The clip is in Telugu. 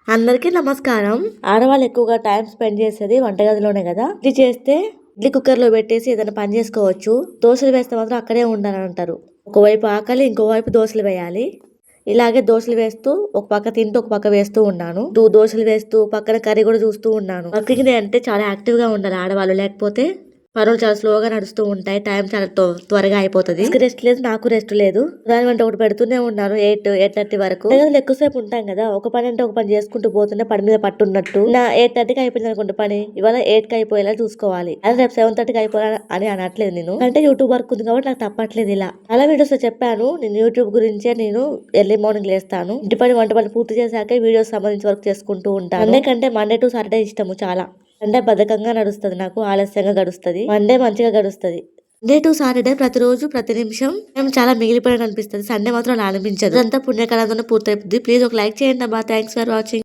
అందరికీ నమస్కారం. ఆడవాళ్ళు ఎక్కువగా టైం స్పెండ్ చేసేది వంటగదిలోనే కదా. ఇది చేస్తే ఇడ్లీ కుక్కర్ లో పెట్టేసి ఏదైనా పని చేసుకోవచ్చు. దోశలు వేస్తే మాత్రం అక్కడే ఉండాలని అంటారు. ఒకవైపు ఆకలి, ఇంకోవైపు దోశలు వేయాలి. ఇలాగే దోశలు వేస్తూ ఒక పక్క తింటూ ఒక పక్క వేస్తూ ఉన్నాను. దోశలు వేస్తూ పక్కన కర్రీ కూడా చూస్తూ ఉన్నాను. వర్కింగ్ డే అంటే చాలా యాక్టివ్ గా ఉండాలి ఆడవాళ్ళు, లేకపోతే పనులు చాలా స్లోగా నడుస్తూ ఉంటాయి. టైం చాలా త్వరగా అయిపోతుంది. రెస్ట్ లేదు, నాకు రెస్ట్ లేదు. దాని వెంట ఒకటి పెడుతూనే ఉన్నాను. 8:30 వరకు ఎక్కువసేపు ఉంటాం కదా. ఒక పని అంటే ఒక పని చేసుకుంటూ పోతుంటే పని మీద పట్టున్నట్టు. నా 8:30కి అయిపోయింది అనుకుంటే పని ఇవాళ 8కి అయిపోయేలా చూసుకోవాలి. అది రేపు 7:30కి అయిపోవాలని అని అనట్లేదు నేను. అంటే యూట్యూబ్ వర్క్ ఉంది కాబట్టి నాకు తప్పట్లేదు. ఇలా చాలా వీడియోస్ లో చెప్పాను. నేను యూట్యూబ్ గురించే నేను ఎర్లీ మార్నింగ్ లేస్తాను. ఇంటి పని వంట పని పూర్తి చేశాక వీడియోస్ సంబంధించి వర్క్ చేసుకుంటూ ఉంటాను. ఎందుకంటే మండే టు సాటర్డే ఇష్టము చాలా. అంటే బద్ధకంగా నడుస్తుంది, నాకు ఆలస్యంగా గడుస్తుంది. మండే మంచిగా గడుస్తుంది. మండే టు సాటర్డే ప్రతిరోజు ప్రతి నిమిషం మేము చాలా మిగిలిపోయిన అనిపిస్తుంది. సండే మాత్రం అలా అనిపించదు. అంతా పుణ్యకాలంతోనే పూర్తయిపోద్ది. ప్లీజ్ ఒక లైక్ చేయండి అబ్బా. Thanks for watching.